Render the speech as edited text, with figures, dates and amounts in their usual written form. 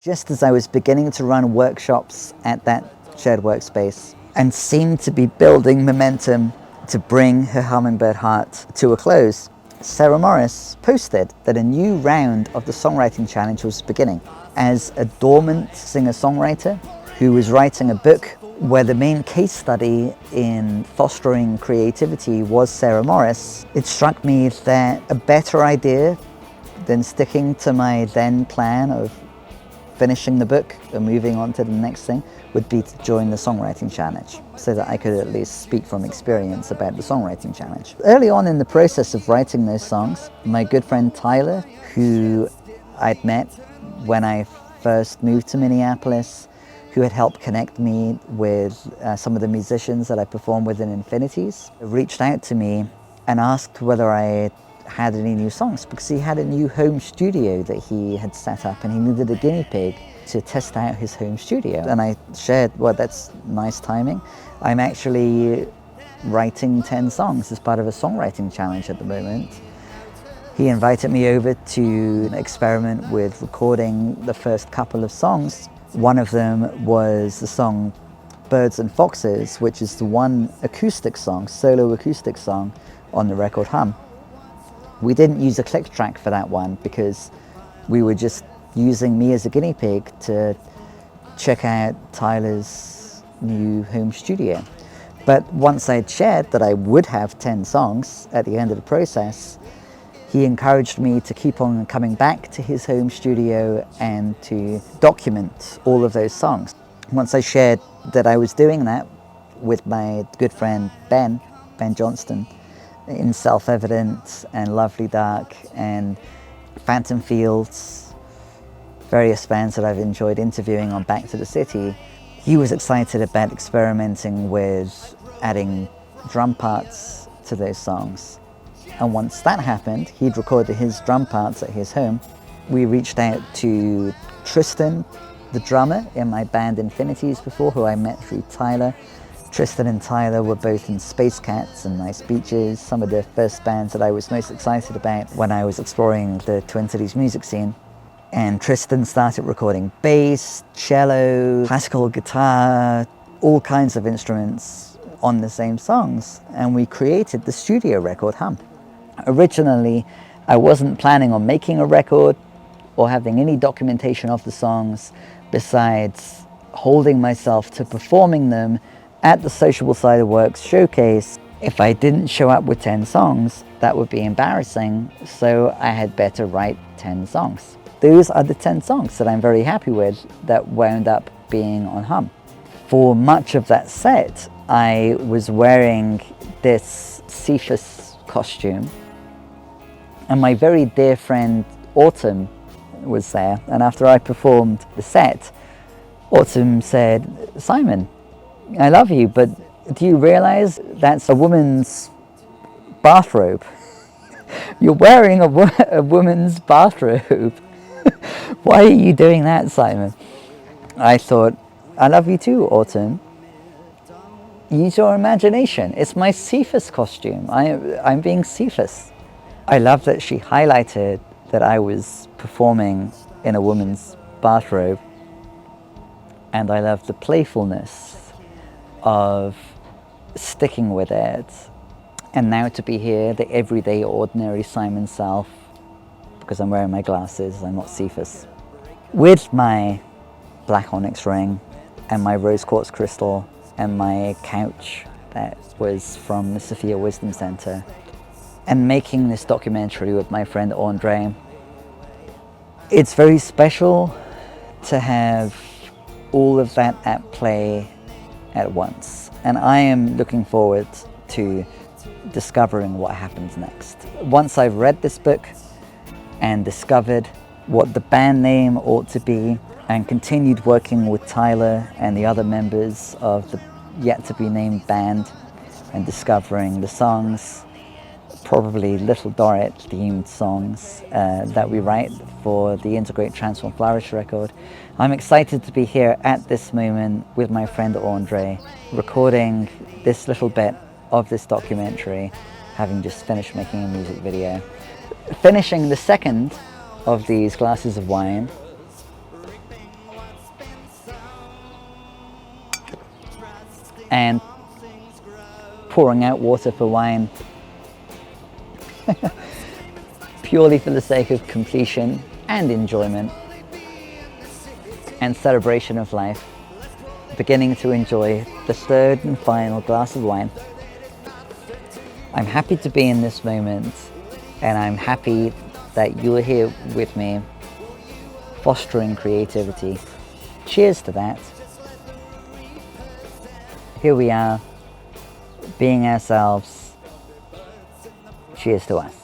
Just as I was beginning to run workshops at that shared workspace and seemed to be building momentum to bring Her Hummingbird Heart to a close, Sarah Morris posted that a new round of the songwriting challenge was beginning. As a dormant singer-songwriter who was writing a book where the main case study in fostering creativity was Sarah Morris, it struck me that a better idea than sticking to my then plan of finishing the book and moving on to the next thing would be to join the songwriting challenge so that I could at least speak from experience about the songwriting challenge. Early on in the process of writing those songs, my good friend Tyler, who I'd met when I first moved to Minneapolis, who had helped connect me with some of the musicians that I performed with in Infinities, reached out to me and asked whether I had any new songs, because he had a new home studio that he had set up and he needed a guinea pig to test out his home studio. And I shared, well, that's nice timing. I'm actually writing 10 songs as part of a songwriting challenge at the moment. He invited me over to experiment with recording the first couple of songs. One of them was the song Birds and Foxes, which is the one acoustic song, solo acoustic song on the record Hum. We didn't use a click track for that one because we were just using me as a guinea pig to check out Tyler's new home studio. But once I'd shared that I would have 10 songs at the end of the process, he encouraged me to keep on coming back to his home studio and to document all of those songs. Once I shared that I was doing that with my good friend Ben Johnston, in Self-Evident and Lovely Dark and Phantom Fields, various bands that I've enjoyed interviewing on Back to the City, he was excited about experimenting with adding drum parts to those songs. And once that happened, he'd recorded his drum parts at his home. We reached out to Tristan, the drummer in my band Infinities before, who I met through Tyler. Tristan and Tyler were both in Space Cats and Nice Beaches, some of the first bands that I was most excited about when I was exploring the Twin Cities music scene. And Tristan started recording bass, cello, classical guitar, all kinds of instruments on the same songs. And we created the studio record Hum. Originally, I wasn't planning on making a record or having any documentation of the songs besides holding myself to performing them at the Sociable Side of Works showcase. If I didn't show up with 10 songs, that would be embarrassing, so I had better write 10 songs. Those are the 10 songs that I'm very happy with that wound up being on Hum. For much of that set, I was wearing this Cephas costume, and my very dear friend Autumn was there, and after I performed the set, Autumn said, "Simon, I love you, but do you realize that's a woman's bathrobe? You're wearing a woman's bathrobe. Why are you doing that, Simon?" I thought, I love you too, Autumn. Use your imagination. It's my Cephas costume. I'm being Cephas. I love that she highlighted that I was performing in a woman's bathrobe, and I love the playfulness of sticking with it, and now to be here, the everyday ordinary Simon Self, because I'm wearing my glasses, I'm not Cephas, with my black onyx ring and my rose quartz crystal and my couch that was from the Sophia Wisdom Center, and making this documentary with my friend Andre. It's very special to have all of that at play at once, and I am looking forward to discovering what happens next. Once I've read this book and discovered what the band name ought to be and continued working with Tyler and the other members of the yet to be named band and discovering the songs, probably Little Dorrit themed songs that we write for the Integrate, Transform, Flourish record, I'm excited to be here at this moment with my friend Andre, recording this little bit of this documentary, having just finished making a music video. Finishing the second of these glasses of wine, and pouring out water for wine purely for the sake of completion and enjoyment and celebration of life, beginning to enjoy the third and final glass of wine. I'm happy to be in this moment, and I'm happy that you're here with me, fostering creativity. Cheers to that. Here we are, being ourselves. Cheers to us.